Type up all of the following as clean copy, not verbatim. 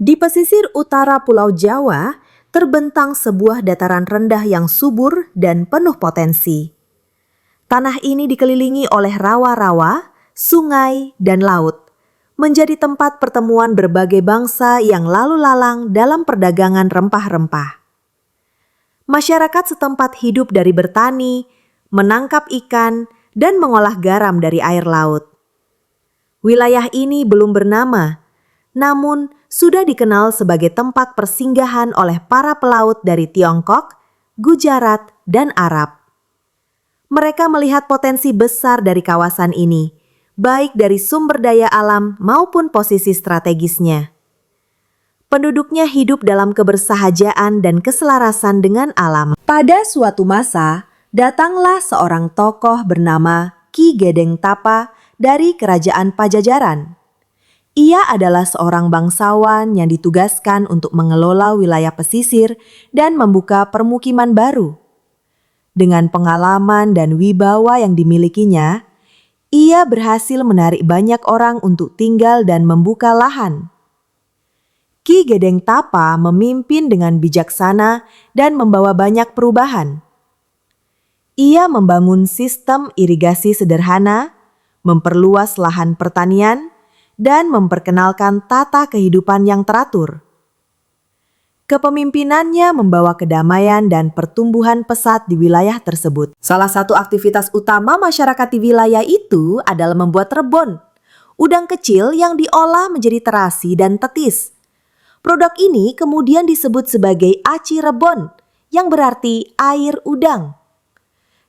Di pesisir utara Pulau Jawa, terbentang sebuah dataran rendah yang subur dan penuh potensi. Tanah ini dikelilingi oleh rawa-rawa, sungai, dan laut, menjadi tempat pertemuan berbagai bangsa yang lalu lalang dalam perdagangan rempah-rempah. Masyarakat setempat hidup dari bertani, menangkap ikan, dan mengolah garam dari air laut. Wilayah ini belum bernama, namun sudah dikenal sebagai tempat persinggahan oleh para pelaut dari Tiongkok, Gujarat, dan Arab. Mereka melihat potensi besar dari kawasan ini, baik dari sumber daya alam maupun posisi strategisnya. Penduduknya hidup dalam kebersahajaan dan keselarasan dengan alam. Pada suatu masa, datanglah seorang tokoh bernama Ki Gedeng Tapa dari Kerajaan Pajajaran. Ia adalah seorang bangsawan yang ditugaskan untuk mengelola wilayah pesisir dan membuka permukiman baru. Dengan pengalaman dan wibawa yang dimilikinya, ia berhasil menarik banyak orang untuk tinggal dan membuka lahan. Ki Gedeng Tapa memimpin dengan bijaksana dan membawa banyak perubahan. Ia membangun sistem irigasi sederhana, memperluas lahan pertanian, dan memperkenalkan tata kehidupan yang teratur. Kepemimpinannya membawa kedamaian dan pertumbuhan pesat di wilayah tersebut. Salah satu aktivitas utama masyarakat di wilayah itu adalah membuat rebon, udang kecil yang diolah menjadi terasi dan tetis. Produk ini kemudian disebut sebagai aci rebon, yang berarti air udang.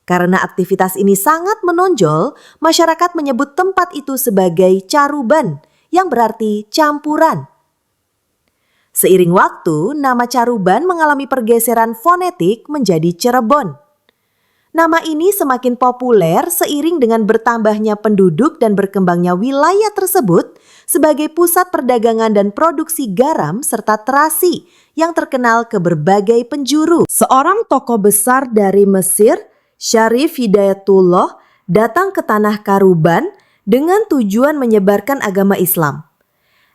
Karena aktivitas ini sangat menonjol, masyarakat menyebut tempat itu sebagai caruban, yang berarti campuran. Seiring waktu, nama Caruban mengalami pergeseran fonetik menjadi Cirebon. Nama ini semakin populer seiring dengan bertambahnya penduduk dan berkembangnya wilayah tersebut sebagai pusat perdagangan dan produksi garam serta terasi yang terkenal ke berbagai penjuru. Seorang tokoh besar dari Mesir, Syarif Hidayatullah, datang ke tanah Caruban dengan tujuan menyebarkan agama Islam.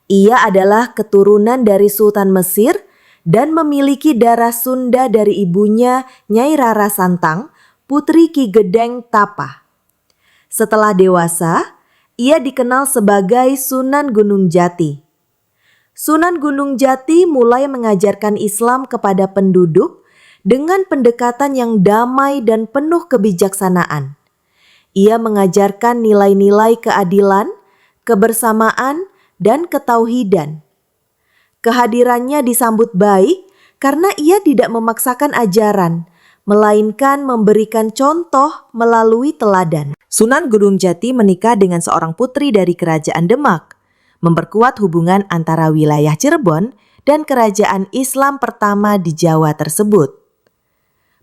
Ia adalah keturunan dari Sultan Mesir dan memiliki darah Sunda dari ibunya Nyai Rara Santang, putri Ki Gedeng Tapa. Setelah dewasa, ia dikenal sebagai Sunan Gunung Jati. Sunan Gunung Jati mulai mengajarkan Islam kepada penduduk dengan pendekatan yang damai dan penuh kebijaksanaan. Ia mengajarkan nilai-nilai keadilan, kebersamaan, dan ketauhidan. Kehadirannya disambut baik karena ia tidak memaksakan ajaran, melainkan memberikan contoh melalui teladan. Sunan Gunung Jati menikah dengan seorang putri dari Kerajaan Demak, memperkuat hubungan antara wilayah Cirebon dan kerajaan Islam pertama di Jawa tersebut.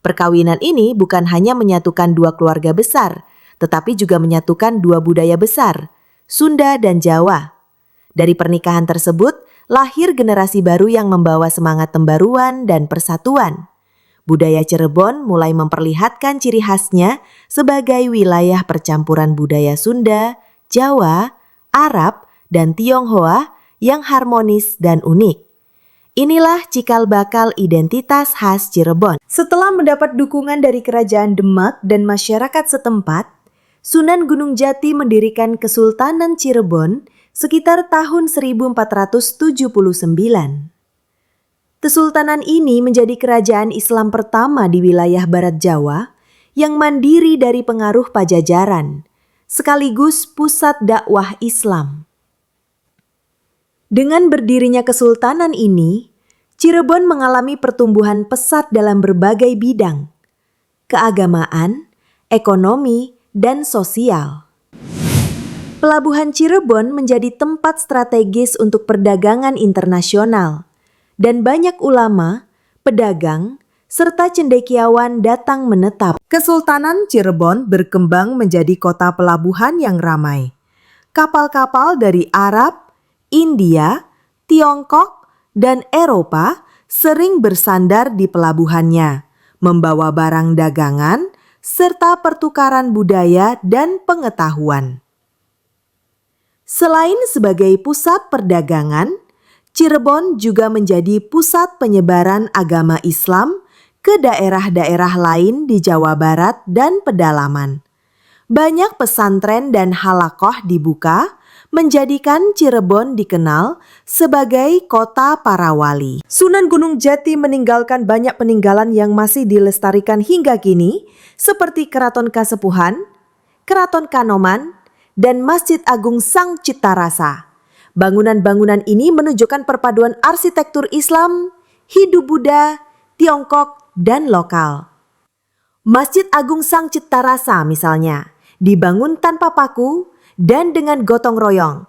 Perkawinan ini bukan hanya menyatukan dua keluarga besar, tetapi juga menyatukan dua budaya besar, Sunda dan Jawa. Dari pernikahan tersebut, lahir generasi baru yang membawa semangat pembaruan dan persatuan. Budaya Cirebon mulai memperlihatkan ciri khasnya sebagai wilayah percampuran budaya Sunda, Jawa, Arab, dan Tionghoa yang harmonis dan unik. Inilah cikal bakal identitas khas Cirebon. Setelah mendapat dukungan dari Kerajaan Demak dan masyarakat setempat, Sunan Gunung Jati mendirikan Kesultanan Cirebon sekitar tahun 1479. Kesultanan ini menjadi kerajaan Islam pertama di wilayah Barat Jawa yang mandiri dari pengaruh Pajajaran, sekaligus pusat dakwah Islam. Dengan berdirinya kesultanan ini, Cirebon mengalami pertumbuhan pesat dalam berbagai bidang, keagamaan, ekonomi, dan sosial. Pelabuhan Cirebon menjadi tempat strategis untuk perdagangan internasional, dan banyak ulama, pedagang, serta cendekiawan datang menetap. Kesultanan Cirebon berkembang menjadi kota pelabuhan yang ramai. Kapal-kapal dari Arab, India, Tiongkok, dan Eropa sering bersandar di pelabuhannya, membawa barang dagangan, serta pertukaran budaya dan pengetahuan. Selain sebagai pusat perdagangan, Cirebon juga menjadi pusat penyebaran agama Islam ke daerah-daerah lain di Jawa Barat dan pedalaman. Banyak pesantren dan halakoh dibuka, menjadikan Cirebon dikenal sebagai kota para wali. Sunan Gunung Jati meninggalkan banyak peninggalan yang masih dilestarikan hingga kini, seperti Keraton Kasepuhan, Keraton Kanoman, dan Masjid Agung Sang Cittarasa. Bangunan-bangunan ini menunjukkan perpaduan arsitektur Islam, Hindu Buddha, Tiongkok, dan lokal. Masjid Agung Sang Cittarasa misalnya, dibangun tanpa paku dan dengan gotong royong.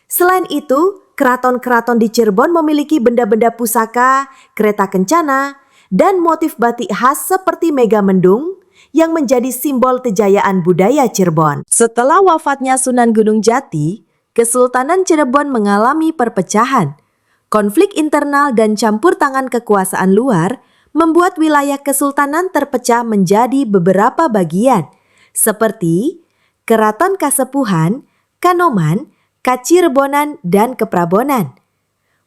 Selain itu, keraton-keraton di Cirebon memiliki benda-benda pusaka, kereta kencana, dan motif batik khas seperti Megamendung yang menjadi simbol kejayaan budaya Cirebon. Setelah wafatnya Sunan Gunung Jati, Kesultanan Cirebon mengalami perpecahan. Konflik internal dan campur tangan kekuasaan luar membuat wilayah kesultanan terpecah menjadi beberapa bagian, seperti Keraton Kasepuhan, Kanoman, Kacirebonan, dan Keprabonan.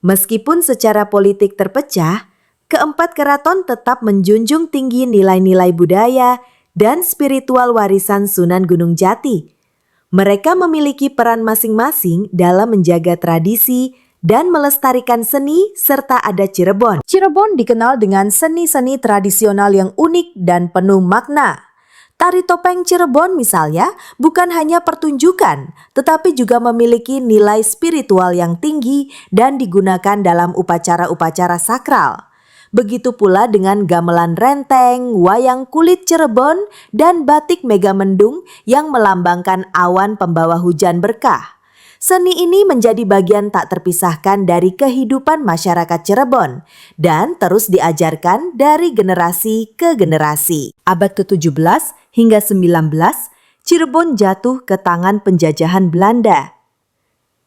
Meskipun secara politik terpecah, keempat keraton tetap menjunjung tinggi nilai-nilai budaya dan spiritual warisan Sunan Gunung Jati. Mereka memiliki peran masing-masing dalam menjaga tradisi dan melestarikan seni serta adat Cirebon. Cirebon dikenal dengan seni-seni tradisional yang unik dan penuh makna. Tari topeng Cirebon misalnya bukan hanya pertunjukan, tetapi juga memiliki nilai spiritual yang tinggi dan digunakan dalam upacara-upacara sakral. Begitu pula dengan gamelan renteng, wayang kulit Cirebon, dan batik Megamendung yang melambangkan awan pembawa hujan berkah. Seni ini menjadi bagian tak terpisahkan dari kehidupan masyarakat Cirebon dan terus diajarkan dari generasi ke generasi. Abad ke-17 hingga 19, Cirebon jatuh ke tangan penjajahan Belanda.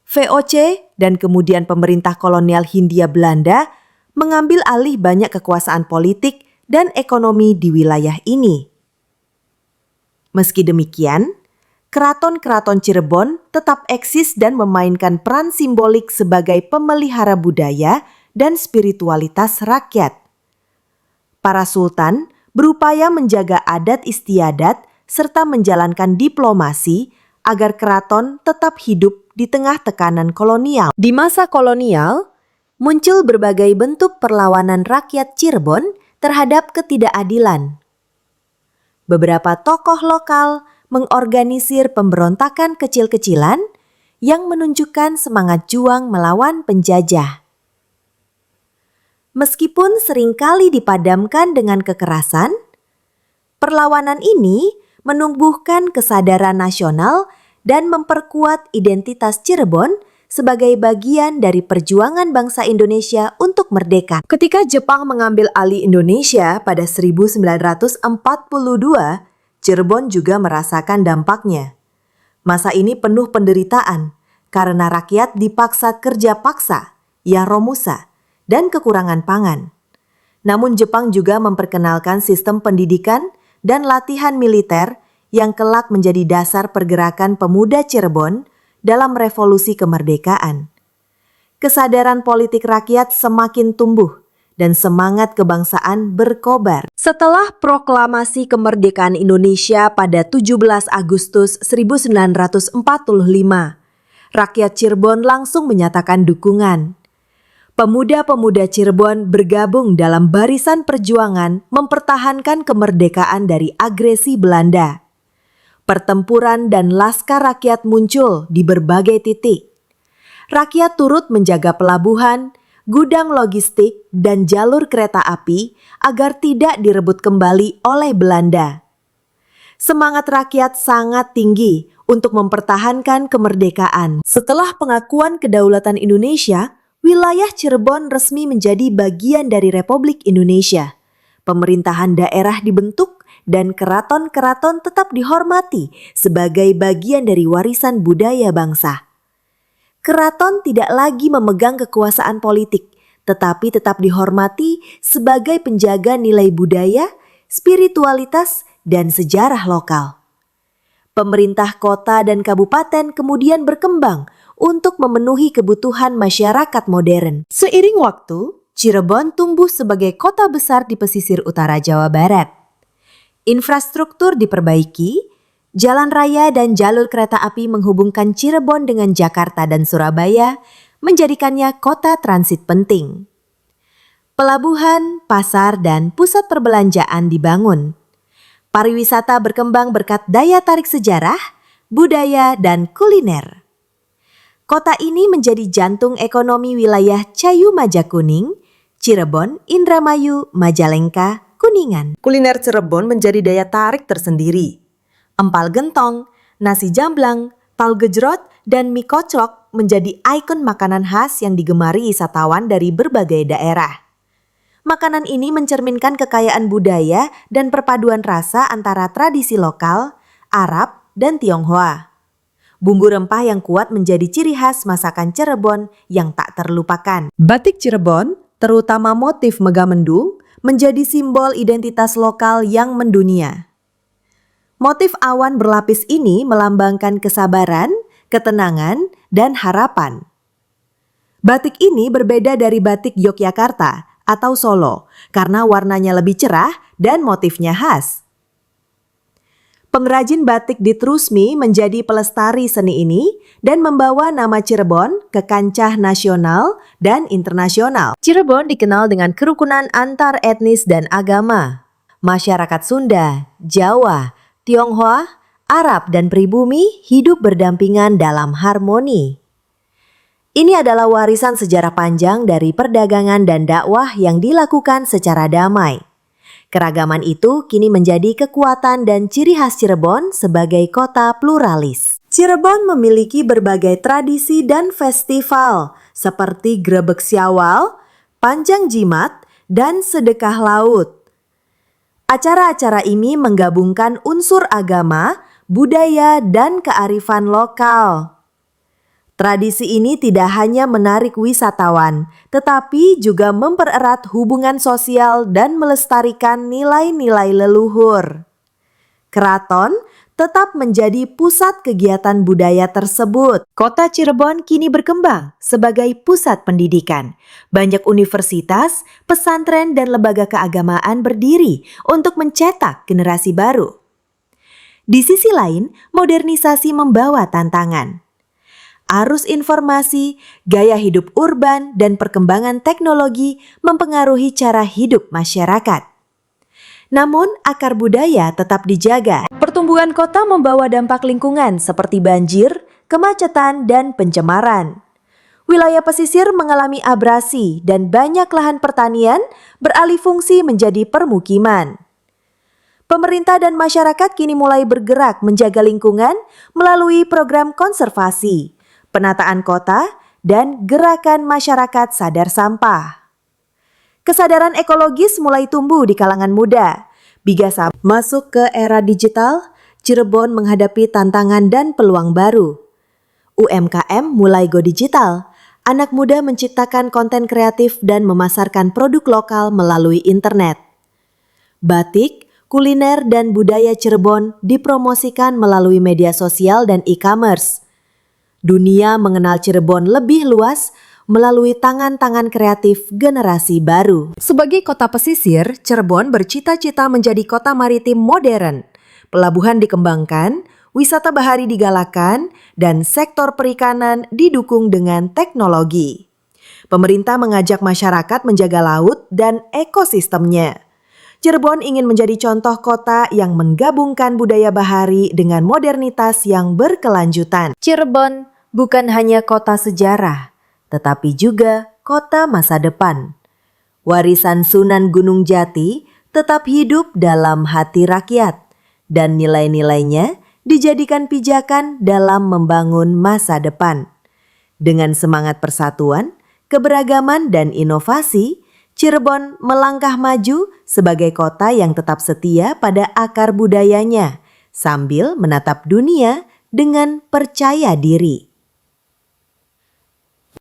VOC dan kemudian pemerintah kolonial Hindia Belanda mengambil alih banyak kekuasaan politik dan ekonomi di wilayah ini. Meski demikian, keraton-keraton Cirebon tetap eksis dan memainkan peran simbolik sebagai pemelihara budaya dan spiritualitas rakyat. Para sultan berupaya menjaga adat istiadat serta menjalankan diplomasi agar keraton tetap hidup di tengah tekanan kolonial. Di masa kolonial, muncul berbagai bentuk perlawanan rakyat Cirebon terhadap ketidakadilan. Beberapa tokoh lokal mengorganisir pemberontakan kecil-kecilan yang menunjukkan semangat juang melawan penjajah. Meskipun seringkali dipadamkan dengan kekerasan, perlawanan ini menumbuhkan kesadaran nasional dan memperkuat identitas Cirebon sebagai bagian dari perjuangan bangsa Indonesia untuk merdeka. Ketika Jepang mengambil alih Indonesia pada 1942, Cirebon juga merasakan dampaknya. Masa ini penuh penderitaan karena rakyat dipaksa kerja paksa, romusa, dan kekurangan pangan. Namun Jepang juga memperkenalkan sistem pendidikan dan latihan militer yang kelak menjadi dasar pergerakan pemuda Cirebon dalam revolusi kemerdekaan. Kesadaran politik rakyat semakin tumbuh dan semangat kebangsaan berkobar. Setelah proklamasi kemerdekaan Indonesia pada 17 Agustus 1945, rakyat Cirebon langsung menyatakan dukungan. Pemuda-pemuda Cirebon bergabung dalam barisan perjuangan mempertahankan kemerdekaan dari agresi Belanda. Pertempuran dan laskar rakyat muncul di berbagai titik. Rakyat turut menjaga pelabuhan, gudang logistik, dan jalur kereta api agar tidak direbut kembali oleh Belanda. Semangat rakyat sangat tinggi untuk mempertahankan kemerdekaan. Setelah pengakuan kedaulatan Indonesia, wilayah Cirebon resmi menjadi bagian dari Republik Indonesia. Pemerintahan daerah dibentuk dan keraton-keraton tetap dihormati sebagai bagian dari warisan budaya bangsa. Keraton tidak lagi memegang kekuasaan politik, tetapi tetap dihormati sebagai penjaga nilai budaya, spiritualitas, dan sejarah lokal. Pemerintah kota dan kabupaten kemudian berkembang untuk memenuhi kebutuhan masyarakat modern. Seiring waktu, Cirebon tumbuh sebagai kota besar di pesisir utara Jawa Barat. Infrastruktur diperbaiki, jalan raya dan jalur kereta api menghubungkan Cirebon dengan Jakarta dan Surabaya, menjadikannya kota transit penting. Pelabuhan, pasar, dan pusat perbelanjaan dibangun. Pariwisata berkembang berkat daya tarik sejarah, budaya, dan kuliner. Kota ini menjadi jantung ekonomi wilayah Cayu Majakuning, Cirebon, Indramayu, Majalengka, Kuningan. Kuliner Cirebon menjadi daya tarik tersendiri. Empal gentong, nasi jamblang, tahu gejrot, dan mie koclok menjadi ikon makanan khas yang digemari wisatawan dari berbagai daerah. Makanan ini mencerminkan kekayaan budaya dan perpaduan rasa antara tradisi lokal, Arab, dan Tionghoa. Bumbu rempah yang kuat menjadi ciri khas masakan Cirebon yang tak terlupakan. Batik Cirebon, terutama motif megamendung, menjadi simbol identitas lokal yang mendunia. Motif awan berlapis ini melambangkan kesabaran, ketenangan, dan harapan. Batik ini berbeda dari batik Yogyakarta atau Solo karena warnanya lebih cerah dan motifnya khas. Pengrajin batik di Trusmi menjadi pelestari seni ini dan membawa nama Cirebon ke kancah nasional dan internasional. Cirebon dikenal dengan kerukunan antar etnis dan agama. Masyarakat Sunda, Jawa, Tionghoa, Arab, dan pribumi hidup berdampingan dalam harmoni. Ini adalah warisan sejarah panjang dari perdagangan dan dakwah yang dilakukan secara damai. Keragaman itu kini menjadi kekuatan dan ciri khas Cirebon sebagai kota pluralis. Cirebon memiliki berbagai tradisi dan festival seperti Grebek Syawal, Panjang Jimat, dan Sedekah Laut. Acara-acara ini menggabungkan unsur agama, budaya, dan kearifan lokal. Tradisi ini tidak hanya menarik wisatawan, tetapi juga mempererat hubungan sosial dan melestarikan nilai-nilai leluhur. Keraton tetap menjadi pusat kegiatan budaya tersebut. Kota Cirebon kini berkembang sebagai pusat pendidikan. Banyak universitas, pesantren, dan lembaga keagamaan berdiri untuk mencetak generasi baru. Di sisi lain, modernisasi membawa tantangan. Arus informasi, gaya hidup urban, dan perkembangan teknologi mempengaruhi cara hidup masyarakat. Namun, akar budaya tetap dijaga. Pertumbuhan kota membawa dampak lingkungan seperti banjir, kemacetan, dan pencemaran. Wilayah pesisir mengalami abrasi dan banyak lahan pertanian beralih fungsi menjadi permukiman. Pemerintah dan masyarakat kini mulai bergerak menjaga lingkungan melalui program konservasi, penataan kota, dan gerakan masyarakat sadar sampah. Kesadaran ekologis mulai tumbuh di kalangan muda. Bigasa masuk ke era digital, Cirebon menghadapi tantangan dan peluang baru. UMKM mulai go digital. Anak muda menciptakan konten kreatif dan memasarkan produk lokal melalui internet. Batik, kuliner, dan budaya Cirebon dipromosikan melalui media sosial dan e-commerce. Dunia mengenal Cirebon lebih luas melalui tangan-tangan kreatif generasi baru. Sebagai kota pesisir, Cirebon bercita-cita menjadi kota maritim modern. Pelabuhan dikembangkan, wisata bahari digalakan, dan sektor perikanan didukung dengan teknologi. Pemerintah mengajak masyarakat menjaga laut dan ekosistemnya. Cirebon ingin menjadi contoh kota yang menggabungkan budaya bahari dengan modernitas yang berkelanjutan. Cirebon bukan hanya kota sejarah, tetapi juga kota masa depan. Warisan Sunan Gunung Jati tetap hidup dalam hati rakyat, dan nilai-nilainya dijadikan pijakan dalam membangun masa depan. Dengan semangat persatuan, keberagaman, dan inovasi, Cirebon melangkah maju sebagai kota yang tetap setia pada akar budayanya, sambil menatap dunia dengan percaya diri.